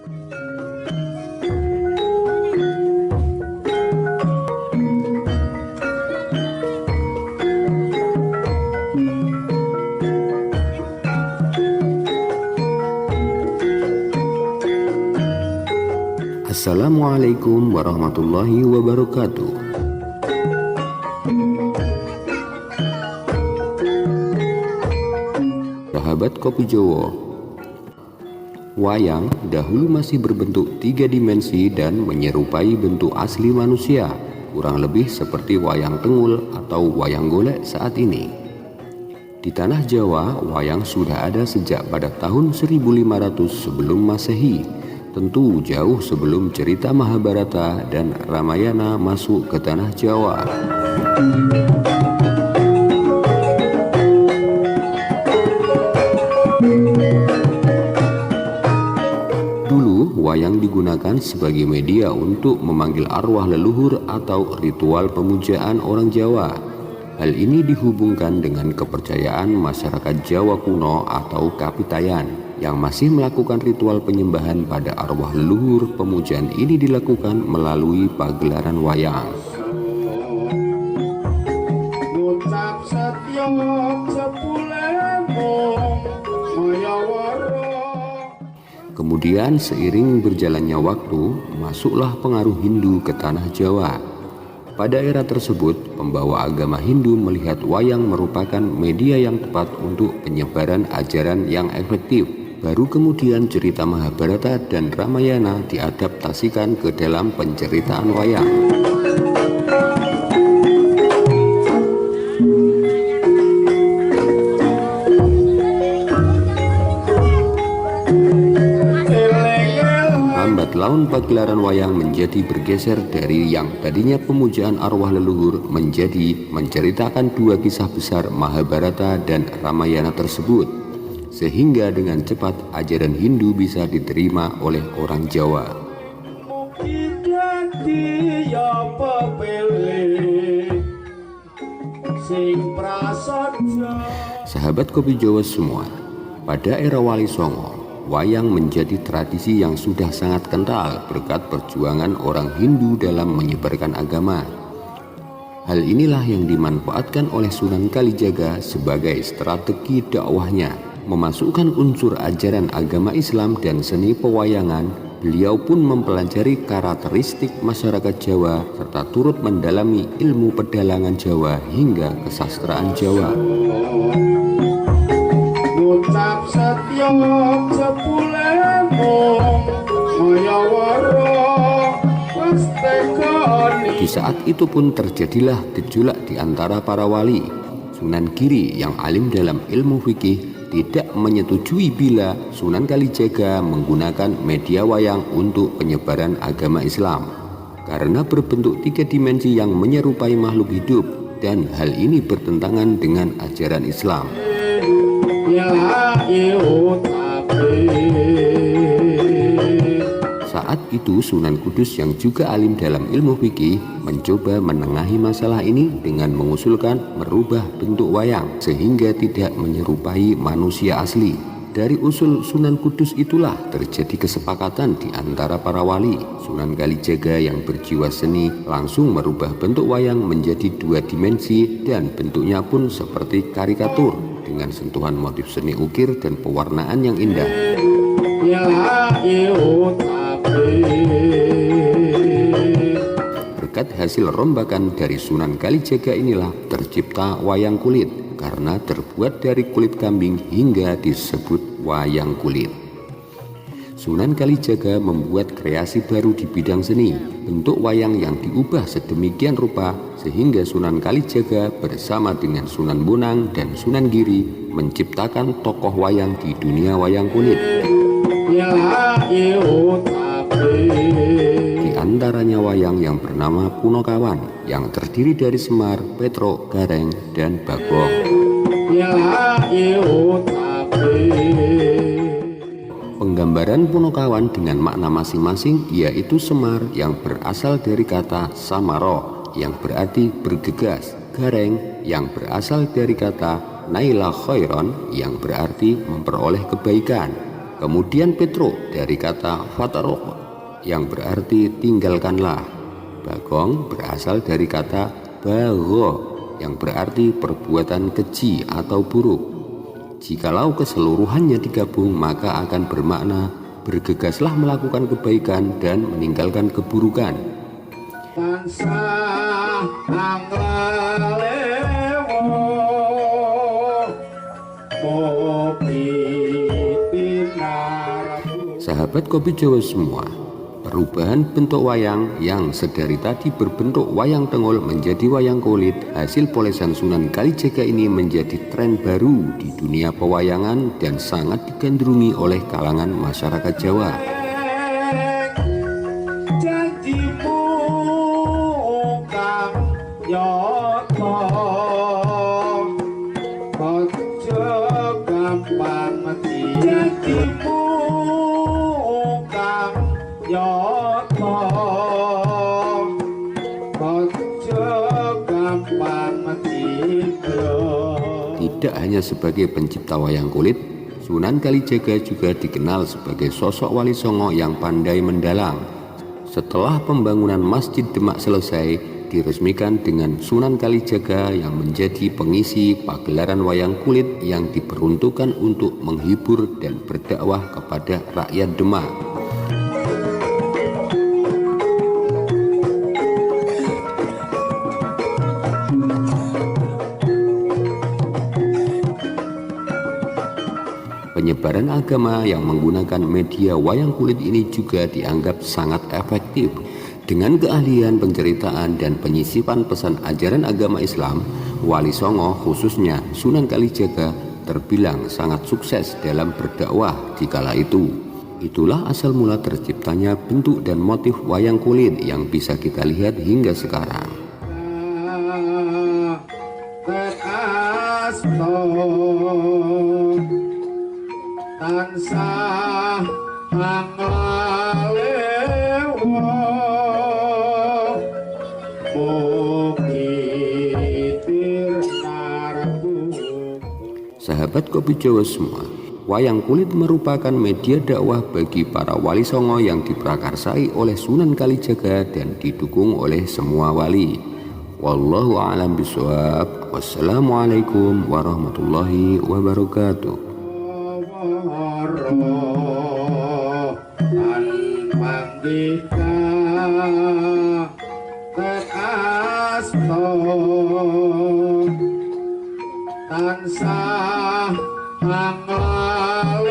Assalamualaikum warahmatullahi wabarakatuh. Sahabat Kopi Jowo, wayang dahulu masih berbentuk 3 dimensi dan menyerupai bentuk asli manusia, kurang lebih seperti wayang tengul atau wayang golek saat ini. Di tanah Jawa, wayang sudah ada sejak pada tahun 1500 sebelum Masehi, tentu jauh sebelum cerita Mahabharata dan Ramayana masuk ke tanah Jawa. Dulu, wayang digunakan sebagai media untuk memanggil arwah leluhur atau ritual pemujaan orang Jawa. Hal ini dihubungkan dengan kepercayaan masyarakat Jawa kuno atau Kapitayan yang masih melakukan ritual penyembahan pada arwah leluhur. Pemujaan ini dilakukan melalui pagelaran wayang. Kemudian seiring berjalannya waktu, masuklah pengaruh Hindu ke tanah Jawa. Pada era tersebut, pembawa agama Hindu melihat wayang merupakan media yang tepat untuk penyebaran ajaran yang efektif. Baru kemudian cerita Mahabharata dan Ramayana diadaptasikan ke dalam penceritaan wayang. Lambat laun pagelaran wayang menjadi bergeser dari yang tadinya pemujaan arwah leluhur menjadi menceritakan 2 kisah besar Mahabharata dan Ramayana tersebut, sehingga dengan cepat ajaran Hindu bisa diterima oleh orang Jawa. Sahabat Kopi Jawa semua, pada era Wali Songo, wayang menjadi tradisi yang sudah sangat kental berkat perjuangan orang Hindu dalam menyebarkan agama. Hal inilah yang dimanfaatkan oleh Sunan Kalijaga sebagai strategi dakwahnya, memasukkan unsur ajaran agama Islam dan seni pewayangan. Beliau pun mempelajari karakteristik masyarakat Jawa serta turut mendalami ilmu pedalangan Jawa hingga kesastraan Jawa. Di saat itu pun terjadilah gejolak di antara para wali. Sunan Giri yang alim dalam ilmu fikih tidak menyetujui bila Sunan Kalijaga menggunakan media wayang untuk penyebaran agama Islam karena berbentuk 3 dimensi yang menyerupai makhluk hidup, dan hal ini bertentangan dengan ajaran Islam. Saat itu Sunan Kudus yang juga alim dalam ilmu fikih mencoba menengahi masalah ini dengan mengusulkan merubah bentuk wayang sehingga tidak menyerupai manusia asli. Dari usul Sunan Kudus itulah terjadi kesepakatan di antara para wali. Sunan Kalijaga yang berjiwa seni langsung merubah bentuk wayang menjadi 2 dimensi dan bentuknya pun seperti karikatur dengan sentuhan motif seni ukir dan pewarnaan yang indah. Berkat hasil rombakan dari Sunan Kalijaga inilah tercipta wayang kulit, karena terbuat dari kulit kambing hingga disebut wayang kulit. Sunan Kalijaga membuat kreasi baru di bidang seni, bentuk wayang yang diubah sedemikian rupa sehingga Sunan Kalijaga bersama dengan Sunan Bonang dan Sunan Giri menciptakan tokoh wayang di dunia wayang kulit. Di antaranya wayang yang bernama Punokawan yang terdiri dari Semar, Petruk, Gareng, dan Bagong. Penggambaran Punokawan dengan makna masing-masing, yaitu Semar yang berasal dari kata Samaro yang berarti bergegas, Gareng yang berasal dari kata Naila Khairon yang berarti memperoleh kebaikan, Kemudian Petro dari kata fatarok yang berarti tinggalkanlah. Bagong berasal dari kata bagho yang berarti perbuatan keji atau buruk. Jikalau keseluruhannya digabung maka akan bermakna bergegaslah melakukan kebaikan dan meninggalkan keburukan. Sahabat Kopi Jawa semua, perubahan bentuk wayang yang sedari tadi berbentuk wayang tengol menjadi wayang kulit hasil polesan Sunan Kalijaga ini menjadi tren baru di dunia pewayangan dan sangat digandrungi oleh kalangan masyarakat Jawa. Tidak hanya sebagai pencipta wayang kulit, Sunan Kalijaga juga dikenal sebagai sosok wali songo yang pandai mendalang. Setelah pembangunan Masjid Demak selesai, diresmikan dengan Sunan Kalijaga yang menjadi pengisi pagelaran wayang kulit yang diperuntukkan untuk menghibur dan berdakwah kepada rakyat Demak. Penyebaran agama yang menggunakan media wayang kulit ini juga dianggap sangat efektif. Dengan keahlian penceritaan dan penyisipan pesan ajaran agama Islam, Wali Songo khususnya Sunan Kalijaga terbilang sangat sukses dalam berdakwah di kala itu. Itulah asal mula terciptanya bentuk dan motif wayang kulit yang bisa kita lihat hingga sekarang. Sahabat Kopi Jawa semua, wayang kulit merupakan media dakwah bagi para wali songo yang diprakarsai oleh Sunan Kalijaga dan didukung oleh semua wali. Wallahu a'lam bishawab. Wassalamualaikum warahmatullahi wabarakatuh. Tansah mangalewo